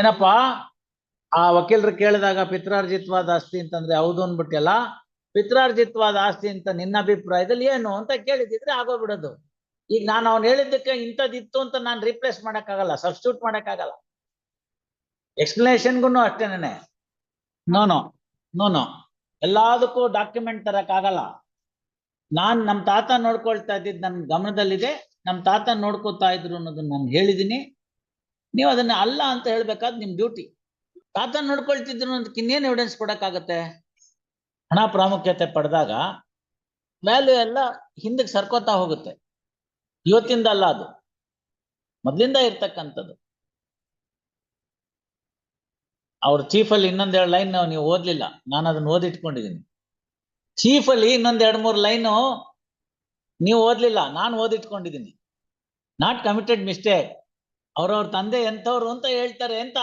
ಏನಪ್ಪಾ ಆ ವಕೀಲರು ಕೇಳಿದಾಗ ಪಿತ್ರಾರ್ಜಿತವಾದ ಆಸ್ತಿ ಅಂತಂದ್ರೆ ಹೌದು ಅನ್ಬಿಟ್ಟಲ್ಲ, ಪಿತ್ರಾರ್ಜಿತವಾದ ಆಸ್ತಿ ಅಂತ ನಿನ್ನ ಅಭಿಪ್ರಾಯದಲ್ಲಿ ಏನು ಅಂತ ಕೇಳಿದಿದ್ರೆ ಆಗೋಗ್ಬಿಡೋದು. ಈಗ ನಾನು ಅವ್ನು ಹೇಳಿದ್ದಕ್ಕೆ ಇಂಥದ್ದಿತ್ತು ಅಂತ ನಾನು ರಿಪ್ಲೇಸ್ ಮಾಡಕ್ಕಾಗಲ್ಲ, ಸಬ್ಸ್ಟಿಟ್ಯೂಟ್ ಮಾಡಕ್ಕಾಗಲ್ಲ. ಎಕ್ಸ್ಪ್ಲನೇಷನ್ಗೂ ಅಷ್ಟೇನೆ. ನೋನೋ ನೋನೋ ಎಲ್ಲದಕ್ಕೂ ಡಾಕ್ಯುಮೆಂಟ್ ತರಕ್ಕಾಗಲ್ಲ. ನಮ್ಮ ತಾತ ನೋಡ್ಕೊಳ್ತಾ ಇದ್ದಿದ್ದು ನನ್ನ ಗಮನದಲ್ಲಿದೆ, ನಮ್ಮ ತಾತ ನೋಡ್ಕೊತಾ ಇದ್ರು ಅನ್ನೋದನ್ನ ನಾನು ಹೇಳಿದೀನಿ. ನೀವು ಅದನ್ನ ಅಲ್ಲ ಅಂತ ಹೇಳ್ಬೇಕಾದ್ ನಿಮ್ ಡ್ಯೂಟಿ. ತಾತ ನೋಡ್ಕೊಳ್ತಿದ್ರು ಅನ್ನೋದಕ್ಕೆ ಇನ್ನೇನು ಎವಿಡೆನ್ಸ್ ಕೊಡಕ್ಕಾಗತ್ತೆ? ಹಣ ಪ್ರಾಮುಖ್ಯತೆ ಪಡೆದಾಗ ವ್ಯಾಲ್ಯೂ ಎಲ್ಲ ಹಿಂದಕ್ಕೆ ಸರ್ಕೋತಾ ಹೋಗುತ್ತೆ. ಇವತ್ತಿಂದ ಅಲ್ಲ, ಅದು ಮೊದ್ಲಿಂದ ಇರ್ತಕ್ಕಂಥದ್ದು. ಅವ್ರ ಚೀಫ್ ಅಲ್ಲಿ ಇನ್ನೊಂದೆರಡು ಲೈನ್ ನೀವು ಓದ್ಲಿಲ್ಲ, ನಾನು ಅದನ್ನ ಓದಿಟ್ಕೊಂಡಿದ್ದೀನಿ. ಚೀಫ್ ಅಲ್ಲಿ ಇನ್ನೊಂದ್ 2-3 ಲೈನು ನೀವು ಓದ್ಲಿಲ್ಲ, ನಾನು ಓದಿಟ್ಕೊಂಡಿದ್ದೀನಿ. Not committed mistake. ಅವ್ರವ್ರ ತಂದೆ ಎಂಥವ್ರು ಅಂತ ಹೇಳ್ತಾರೆ ಅಂತ,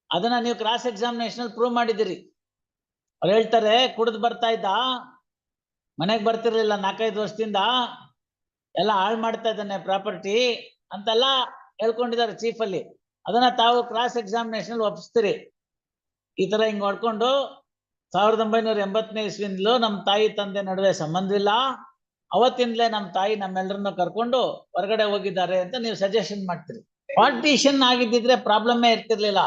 ಅದನ್ನ ನೀವು ಕ್ರಾಸ್ ಎಕ್ಸಾಮಿನೇಷನ್ ಪ್ರೂವ್ ಮಾಡಿದಿರಿ. ಅವ್ರು ಹೇಳ್ತಾರೆ ಕುಡಿದು ಬರ್ತಾ ಇದ್ದ, ಮನೆಗೆ ಬರ್ತಿರ್ಲಿಲ್ಲ 4-5 ವರ್ಷದಿಂದ, ಎಲ್ಲ ಹಾಳು ಮಾಡ್ತಾ ಇದ್ದಾನೆ ಪ್ರಾಪರ್ಟಿ ಅಂತೆಲ್ಲ ಹೇಳ್ಕೊಂಡಿದ್ದಾರೆ ಚೀಫ್ ಅಲ್ಲಿ. ಅದನ್ನ ತಾವು ಕ್ರಾಸ್ ಎಕ್ಸಾಮಿನೇಷನ್ ಒಪ್ಪಿಸ್ತೀರಿ. ಈ ತರ ಹಿಂಗ್ ಹೊಡ್ಕೊಂಡು 1980ನೇ ಇಸ್ವಿಂದಲೂ ನಮ್ಮ ತಾಯಿ ತಂದೆ ನಡುವೆ ಸಂಬಂಧವಿಲ್ಲ, ಅವತ್ತಿಂದಲೇ ನಮ್ಮ ತಾಯಿ ನಮ್ಮೆಲ್ಲರನ್ನು ಕರ್ಕೊಂಡು ಹೊರಗಡೆ ಹೋಗಿದ್ದಾರೆ ಅಂತ ನೀವು ಸಜೆಷನ್ ಮಾಡ್ತೀರಿ. ಪಾರ್ಟಿಷನ್ ಆಗಿದ್ದಿದ್ರೆ ಪ್ರಾಬ್ಲಮ್ಮೇ ಇರ್ತಿರ್ಲಿಲ್ಲ.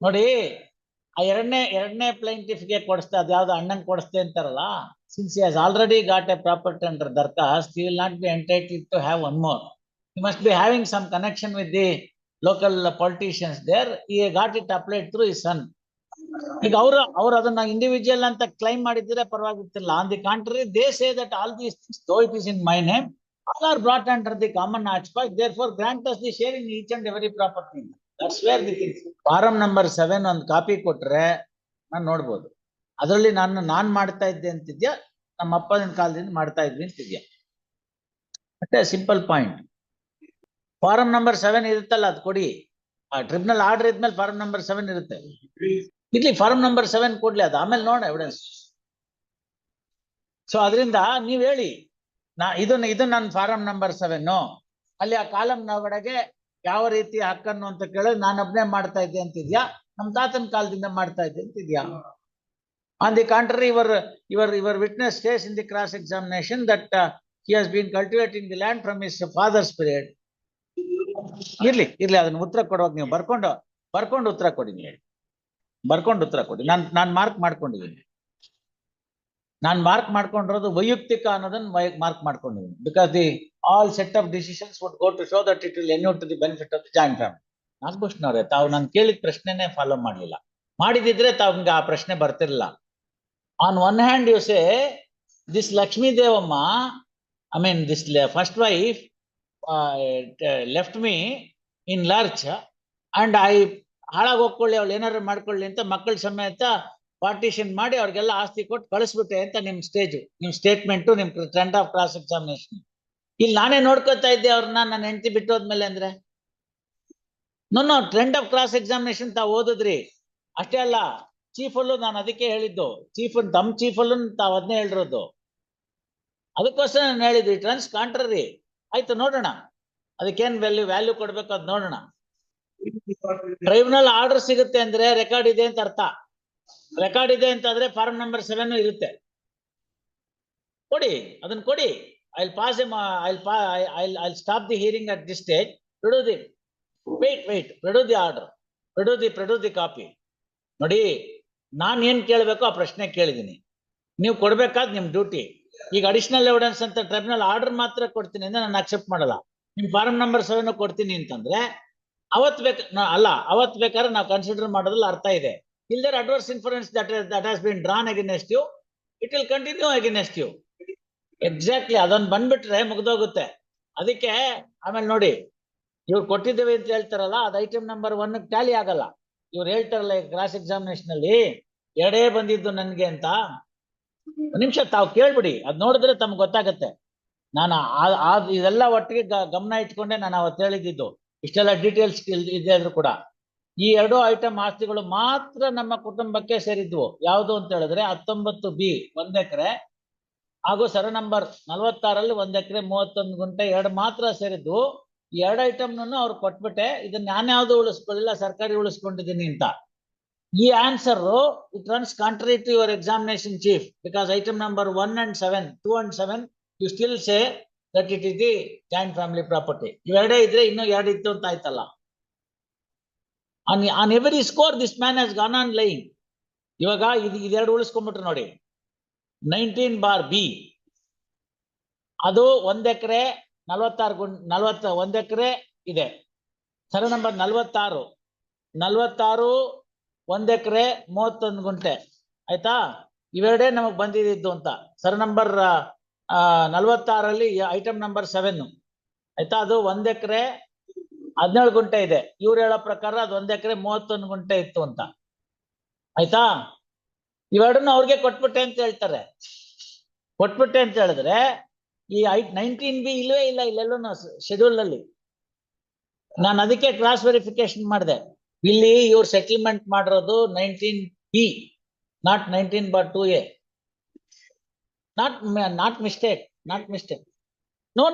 ನೋಡಿ, ಆ ಎರಡನೇ ಪ್ಲೈಂಟಿಫ್ಗೆ ಕೊಡಿಸ್ತಾ, ಅದ್ಯಾವ್ದು ಅಣ್ಣನ್ ಕೊಡಿಸ್ತೆ ಅಂತಾರಲ್ಲ, since he has already got a property under ದರ್ಖಾಸ್ಟ್, he will not be entitled to have one more. He must be having some connection with the local politicians there. He got it applied through his son. ಈಗ ಅವ್ರು ಅದನ್ನ individual ಅಂತ claim ಮಾಡಿದ್ರೆ ಪರವಾಗಿರ್ತಿಲ್ಲ. On the contrary, they say that all these things, though it is in my name, all are brought under the common aspect, therefore grant us the share in each and every property. That's where the thing. Form number 7 ಒಂದು copy ಕೊಟ್ರೆ ನಾನು ನೋಡ್ಬೋದು, ಅದರಲ್ಲಿ ನಾನ್ ಮಾಡ್ತಾ ಇದ್ದೆ ಅಂತಿದ್ಯಾ, ನಮ್ಮ ಅಪ್ಪನ ಕಾಲದಿಂದ ಮಾಡ್ತಾ ಇದ್ವಿ ಅಂತಿದ್ಯಾ. ಮತ್ತೆ ಸಿಂಪಲ್ ಪಾಯಿಂಟ್. ಫಾರಂ ನಂಬರ್ 7 ಇರುತ್ತಲ್ಲ, ಅದು ಕೊಡಿ. ಟ್ರಿಬ್ಯುನಲ್ ಆರ್ಡರ್ ಇದ್ಮೇಲೆ ಫಾರಂ ನಂಬರ್ 7 ಇರುತ್ತೆ. ಇಲ್ಲಿ ಫಾರಂ ನಂಬರ್ 7 ಕೊಡ್ಲಿ, ಅದು ಆಮೇಲೆ ನೋಡ ಎವಿಡೆನ್ಸ್. ಸೊ ಅದರಿಂದ ನೀವ್ ಹೇಳಿ, ಇದು ನನ್ನ ಫಾರಂ ನಂಬರ್ 7, ಅಲ್ಲಿ ಆ ಕಾಲಂ ಒಳಗೆ ಯಾವ ರೀತಿ ಹಕ್ಕನ್ನು ಅಂತ ಕೇಳಿದ್ರೆ ನಾನು ಒಬ್ನೇ ಮಾಡ್ತಾ ಇದ್ದೆ ಅಂತಿದ್ಯಾ, ನಮ್ ತಾತನ ಕಾಲದಿಂದ ಮಾಡ್ತಾ ಇದ್ದೆ ಅಂತಿದ್ಯಾ. On the contrary, your witness states in the cross examination that he has been cultivating the land from his father's period. ಇರ್ಲಿ ಅದನ್ನ ಉತ್ತರ ಕೊಡುವಾಗ ನೀವು ಬರ್ಕೊಂಡು ಉತ್ತರ ಕೊಡಿ. ನೀವು ಬರ್ಕೊಂಡು ಉತ್ತರ ಕೊಡಿ. ನಾನು ಮಾರ್ಕ್ ಮಾಡ್ಕೊಂಡಿದ್ದೀನಿ. ನಾನು ಮಾರ್ಕ್ ಮಾಡ್ಕೊಂಡಿರೋದು ವೈಯಕ್ತಿಕ ಅನ್ನೋದನ್ನ ಮಾರ್ಕ್ ಮಾಡ್ಕೊಂಡಿದ್ದೀನಿ. Because the all set of decisions would go to show that it will enure to the benefit of the joint family. ನಾಗಭೂಷಣವ್ರೆ, ತಾವು ನಾನು ಕೇಳಿದ ಪ್ರಶ್ನೆನೇ ಫಾಲೋ ಮಾಡ್ಲಿಲ್ಲ. ಮಾಡಿದಿದ್ರೆ ತಾವ್ಗೆ ಆ ಪ್ರಶ್ನೆ ಬರ್ತಿರ್ಲಿಲ್ಲ. On one hand you say this Lakshmi Devamma, I mean this first wife left me in lurch and I ಹಾಳಾಗಿ ಹೋಗ್ಕೊಳ್ಳಿ, ಅವಳು ಏನಾದ್ರು ಮಾಡ್ಕೊಳ್ಳಿ ಅಂತ ಮಕ್ಕಳ ಸಮೇತ ಪಾರ್ಟಿಷನ್ ಮಾಡಿ ಅವ್ರಿಗೆಲ್ಲ ಆಸ್ತಿ ಕೊಟ್ಟು ಕಳಿಸ್ಬಿಟ್ಟೆ ಅಂತ ನಿಮ್ ಸ್ಟೇಟ್ಮೆಂಟು, ನಿಮ್ ಟ್ರೆಂಡ್ ಆಫ್ ಕ್ರಾಸ್ ಎಕ್ಸಾಮಿನೇಷನ್. ಇಲ್ಲಿ ನಾನೇ ನೋಡ್ಕೊತಾ ಇದ್ದೆ ಅವ್ರನ್ನ, ನನ್ನ ಹೆಂಡತಿ ಬಿಟ್ಟು ಹೋದ್ಮೇಲೆ ಅಂದ್ರೆ. No trend of cross examination ತಾವು ಓದಿದ್ರಿ ಅಷ್ಟೇ ಅಲ್ಲ, ಚೀಫ್ ಅಲ್ಲೂ ನಾನು ಅದಕ್ಕೆ ಹೇಳಿದ್ದು, ತಮ್ಮ ಚೀಫ್ ಅಲ್ಲೂ ತಾವು ಅದನ್ನೇ ಹೇಳಿರೋದು. ಅದಕ್ಕೋಸ್ಕರ ನಾನು ಹೇಳಿದ್ದು ಇಟ್ ರನ್ಸ್ ಕಾಂಟ್ರರಿ. ಆಯ್ತು, ನೋಡೋಣ ಅದಕ್ಕೇನ್ ವ್ಯಾಲ್ಯೂ ಕೊಡ್ಬೇಕು, ಅದ್ ನೋಡೋಣ. ಟ್ರೈಬ್ಯುನಲ್ ಆರ್ಡರ್ ಸಿಗುತ್ತೆ ಅಂದ್ರೆ ರೆಕಾರ್ಡ್ ಇದೆ ಅಂತ ಅರ್ಥ. ರೆಕಾರ್ಡ್ ಇದೆ ಅಂತಂದ್ರೆ ಫಾರಂ ನಂಬರ್ 7 ಇರುತ್ತೆ. ಕೊಡಿ, ಅದನ್ನ ಕೊಡಿ. I'll stop the hearing at this stage. Wait, produce the order, produce the copy. ನೋಡಿ, ನಾನು ಏನ್ ಕೇಳ್ಬೇಕು ಆ ಪ್ರಶ್ನೆ ಕೇಳಿದೀನಿ, ನೀವು ಕೊಡ್ಬೇಕಾದ್ ನಿಮ್ ಡ್ಯೂಟಿ. ಈಗ ಅಡಿಷನಲ್ ಎವಿಡೆನ್ಸ್ ಅಂತ ಟ್ರೈಬ್ಯುನಲ್ ಆರ್ಡರ್ ಮಾತ್ರ ಕೊಡ್ತೀನಿ ಅಂದ್ರೆ ನಾನು ಅಕ್ಸೆಪ್ಟ್ ಮಾಡಲ್ಲ. ನಿಮ್ ಫಾರಂ ನಂಬರ್ 7 ಕೊಡ್ತೀನಿ ಅಂತಂದ್ರೆ ಅವತ್ ಬೇಕಾದ್ರೆ ನಾವು ಕನ್ಸಿಡರ್ ಮಾಡೋದ್ರಲ್ಲಿ ಅರ್ಥ ಇದೆ. Either adverse inference that has been drawn against you, it will continue against you. Exactly, ಅದೊಂದು ಬಂದ್ಬಿಟ್ರೆ ಮುಗ್ದೋಗುತ್ತೆ. ಅದಕ್ಕೆ ಆಮೇಲೆ ನೋಡಿ, ಇವ್ರು ಕೊಟ್ಟಿದ್ದೇವೆ ಅಂತ ಹೇಳ್ತಾರಲ್ಲ, ಅದು ಐಟಮ್ ನಂಬರ್ 1 ಟ್ಯಾಲಿ ಆಗಲ್ಲ. ಇವ್ರು ಹೇಳ್ತಾರಲ್ಲ ಕ್ರಾಸ್ ಎಕ್ಸಾಮಿನೇಷನ್ ಅಲ್ಲಿ 2 ಬಂದಿದ್ದು ನನ್ಗೆ ಅಂತ. ನಿಮಿಷ ತಾವು ಕೇಳ್ಬಿಡಿ, ಅದ್ ನೋಡಿದ್ರೆ ತಮ್ಗೆ ಗೊತ್ತಾಗತ್ತೆ. ನಾನು ಇದೆಲ್ಲ ಒಟ್ಟಿಗೆ ಗಮನ ಇಟ್ಕೊಂಡೆ ನಾನು ಅವತ್ತು ಹೇಳಿದ್ದು. ಇಷ್ಟೆಲ್ಲ ಡೀಟೇಲ್ಸ್ ಇದೆ ಆದ್ರೂ ಕೂಡ ಈ 2 ಐಟಮ್ ಆಸ್ತಿಗಳು ಮಾತ್ರ ನಮ್ಮ ಕುಟುಂಬಕ್ಕೆ ಸೇರಿದ್ವು. ಯಾವುದು ಅಂತ ಹೇಳಿದ್ರೆ 19B 1 ಎಕರೆ ಹಾಗೂ ಸರ ನಂಬರ್ 46 1 ಎಕರೆ 31 ಗುಂಟೆ 2 ಮಾತ್ರ ಸೇರಿದ್ವು. ಎರಡು ಐಟಮ್ನೂ ಅವ್ರು ಕೊಟ್ಬಿಟ್ಟೆ, ಇದನ್ನ ನಾನು ಯಾವ್ದು ಉಳಿಸ್ಕೊಳ್ಳಿಲ್ಲ, ಸರ್ಕಾರಿ ಉಳಿಸ್ಕೊಂಡಿದ್ದೀನಿ ಅಂತ. ಈ answer it runs contrary to your examination chief, because item number 1 and 7, 2 and 7 you still say that it is the joint family property. ಇವೆರಡೇ ಇದ್ರೆ ಇನ್ನೂ ಎರಡು ಇತ್ತು ಅಂತ ಆಯ್ತಲ್ಲ. On every score this man has gone on line. ಇವಾಗ ಇದೆರಡು ಉಳಿಸ್ಕೊಂಡ್ಬಿಟ್ರು ನೋಡಿ. 19/B ಅದು 1 ಎಕರೆ 46 1 ಎಕರೆ ಇದೆ. ಸರ್ವೆ ನಂಬರ್ 46 1 ಎಕರೆ 31 ಗುಂಟೆ ಆಯ್ತಾ. ಇವೆರಡೇ ನಮಗ್ ಬಂದಿದ್ದು ಅಂತ. ಸರ್ವೆ ನಂಬರ್ 46 ಐಟಮ್ ನಂಬರ್ 7 ಆಯ್ತಾ, ಅದು 1 ಎಕರೆ 17 ಗುಂಟೆ ಇದೆ. ಇವ್ರು ಹೇಳೋ ಪ್ರಕಾರ ಅದು 1 ಎಕರೆ 31 ಗುಂಟೆ ಇತ್ತು ಅಂತ ಆಯ್ತಾ. ಇವೆರಡನ್ನು ಅವ್ರಿಗೆ ಕೊಟ್ಬಿಟ್ಟೆ ಅಂತ ಹೇಳ್ತಾರೆ. ಕೊಟ್ಬಿಟ್ಟೆ ಅಂತ ಹೇಳಿದ್ರೆ ಈ 19B ಇಲ್ವೇ ಇಲ್ಲ ಇಲ್ಲೆಲ್ಲೂ ಶೆಡ್ಯೂಲ್ ಅಲ್ಲಿ. ನಾನು ಅದಕ್ಕೆ ಕ್ರಾಸ್ ವೆರಿಫಿಕೇಶನ್ ಮಾಡಿದೆ. ಇಲ್ಲಿ ಇವ್ರು ಸೆಟಲ್ಮೆಂಟ್ ಮಾಡಿರೋದು 19B, not 19/2A. Not mistake. No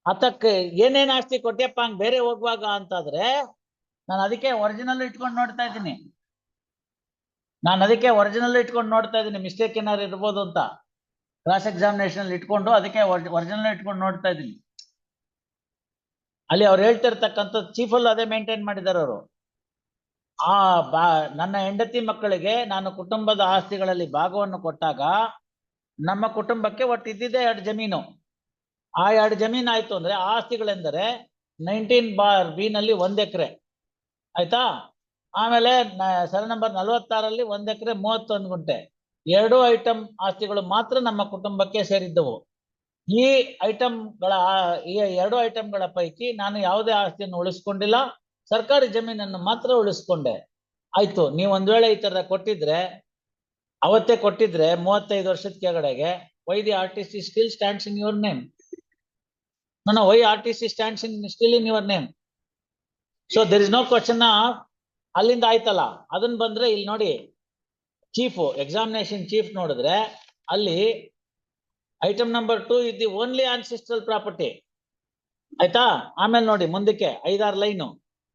ಅದಕ್ಕೆ ಏನೇನ್ ಆಸ್ತಿ ಕೊಟ್ಟಿಯಪ್ಪ ಹಂಗ್ ಬೇರೆ ಹೋಗುವಾಗ ಅಂತಾದ್ರೆ ನಾನು ಅದಕ್ಕೆ ಒರಿಜಿನಲ್ ಇಟ್ಕೊಂಡು ನೋಡ್ತಾ ಇದ್ದೀನಿ. ಮಿಸ್ಟೇಕ್ ಏನಾದ್ರು ಇರ್ಬೋದು ಅಂತ ಕ್ರಾಸ್ ಎಕ್ಸಾಮಿನೇಷನ್ ಇಟ್ಕೊಂಡು ಅದಕ್ಕೆ ಒರಿಜಿನಲ್ ಇಟ್ಕೊಂಡು ನೋಡ್ತಾ ಇದ್ದೀನಿ. ಅಲ್ಲಿ ಅವ್ರು ಹೇಳ್ತಿರ್ತಕ್ಕಂಥದ್ದು ಚೀಫ್ ಅಲ್ಲೂ ಅದೇ ಮೇಂಟೈನ್ ಮಾಡಿದ್ದಾರೆ ಅವರು. ನನ್ನ ಹೆಂಡತಿ ಮಕ್ಕಳಿಗೆ ನಾನು ಕುಟುಂಬದ ಆಸ್ತಿಗಳಲ್ಲಿ ಭಾಗವನ್ನು ಕೊಟ್ಟಾಗ ನಮ್ಮ ಕುಟುಂಬಕ್ಕೆ ಒಟ್ಟು ಇದ್ದಿದ್ದೆ 2 ಜಮೀನು. ಆ 2 ಜಮೀನು ಆಯ್ತು ಅಂದ್ರೆ ಆಸ್ತಿಗಳೆಂದರೆ 19/B ನಲ್ಲಿ 1 ಎಕರೆ ಆಯ್ತಾ. ಆಮೇಲೆ ಸರ್ವೆ ನಂಬರ್ 46 1 ಎಕರೆ 31 ಗುಂಟೆ. 2 ಐಟಮ್ ಆಸ್ತಿಗಳು ಮಾತ್ರ ನಮ್ಮ ಕುಟುಂಬಕ್ಕೆ ಸೇರಿದ್ದವು. ಈ 2 ಐಟಮ್ಗಳ ಪೈಕಿ ನಾನು ಯಾವುದೇ ಆಸ್ತಿಯನ್ನು ಉಳಿಸ್ಕೊಂಡಿಲ್ಲ, ಸರ್ಕಾರಿ ಜಮೀನನ್ನು ಮಾತ್ರ ಉಳಿಸ್ಕೊಂಡೆ. ಆಯ್ತು, ನೀವು ಒಂದ್ ವೇಳೆ ಈ ತರ ಅವತ್ತೇ ಕೊಟ್ಟಿದ್ರೆ 35 ವರ್ಷದ ಕೆಳಗಡೆಗೆ why the RTC still stands in your name? No, why RTC stands still in your name? So there is no question of ಅಲ್ಲಿಂದ ಆಯ್ತಲ್ಲ. ಅದನ್ನ ಬಂದ್ರೆ ಇಲ್ಲಿ ನೋಡಿ, ಎಕ್ಸಾಮಿನೇಷನ್ ಚೀಫ್ ನೋಡಿದ್ರೆ ಅಲ್ಲಿ item number 2 is the only ancestral property ಆಯ್ತಾ. ಆಮೇಲೆ ನೋಡಿ ಮುಂದಕ್ಕೆ 5-6 line,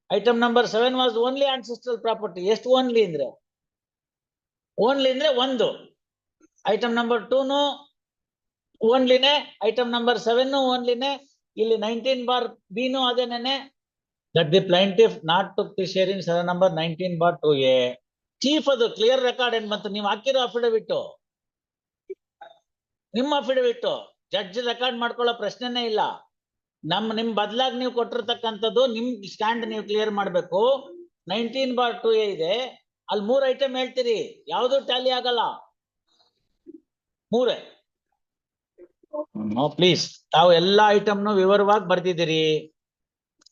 item number 7 was only ancestral property. ಎಷ್ಟು ಓನ್ಲಿ ಅಂದ್ರೆ 1. ಐಟಮ್ ನಂಬರ್ 2 ಓನ್ಲಿನೇ, ಐಟಮ್ ನಂಬರ್ 7 ಓನ್ಲಿನೇ. ಇಲ್ಲಿ 19/B ಅದೇನೇನೆ. That the plaintiff not took the share in survey number 19/2A. Chief ಅದು ಕ್ಲಿಯರ್ ರೆಕಾರ್ಡ್ ಏನ್ ಬಂತು? ನೀವು ಹಾಕಿರೋ ಅಫಿಡವಿಟ್, ನಿಮ್ಮ ಅಫಿಡವಿಟ್ ಜಡ್ಜ್ ರೆಕಾರ್ಡ್ ಮಾಡ್ಕೊಳ್ಳೋ ಪ್ರಶ್ನೆನೇ ಇಲ್ಲ. ನಿಮ್ ಬದಲಾಗಿ ನೀವು ಕೊಟ್ಟಿರ್ತಕ್ಕಂಥದ್ದು ನಿಮ್ ಸ್ಟ್ಯಾಂಡ್ ನೀವು ಕ್ಲಿಯರ್ ಮಾಡ್ಬೇಕು. 19/2A ಇದೆ, ಅಲ್ಲಿ 3 ಐಟಮ್ ಹೇಳ್ತೀರಿ, ಯಾವ್ದು ಟ್ಯಾಲಿ ಆಗಲ್ಲ. 3 ನೋ ಪ್ಲೀಸ್. ತಾವು ಎಲ್ಲಾ ಐಟಮ್ನು ವಿವರವಾಗಿ ಬರ್ದಿದ್ದೀರಿ,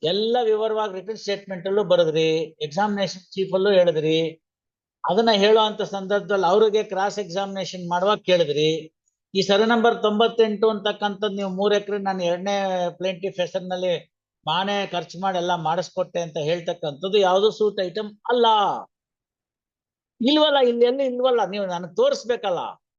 ಎಲ್ಲ ವಿವರವಾಗಿ ರಿಟರ್ನ್ ಸ್ಟೇಟ್ಮೆಂಟ್ ಅಲ್ಲೂ ಬರೆದ್ರಿ, ಎಕ್ಸಾಮಿನೇಷನ್ ಚೀಫ್ ಅಲ್ಲೂ ಹೇಳಿದ್ರಿ. ಅದನ್ನ ಹೇಳುವಂತ ಸಂದರ್ಭದಲ್ಲಿ ಅವ್ರಿಗೆ ಕ್ರಾಸ್ ಎಕ್ಸಾಮಿನೇಷನ್ ಮಾಡುವಾಗ ಕೇಳಿದ್ರಿ. ಈ ಸರ್ವೆ ನಂಬರ್ 98 ಅಂತಕ್ಕಂಥದ್ದು ನೀವು 3 ಎಕರೆ ನಾನು 2ನೇ ಪ್ಲೇಂಟಿಫ್ ಹೆಸರಿನಲ್ಲಿ ನಾನೇ ಖರ್ಚು ಮಾಡಿ ಎಲ್ಲ ಮಾಡಿಸ್ಕೊಟ್ಟೆ ಅಂತ ಹೇಳ್ತಕ್ಕಂಥದ್ದು ಯಾವ್ದು ಸೂಟ್ ಐಟಮ್ ಅಲ್ಲ. ಇಲ್ವಲ್ಲ, ಇಲ್ಲಿ ಎಲ್ಲಿ ಇಲ್ವಲ್ಲ, ನೀವು ನನಗೆ ತೋರಿಸ್ಬೇಕಲ್ಲ.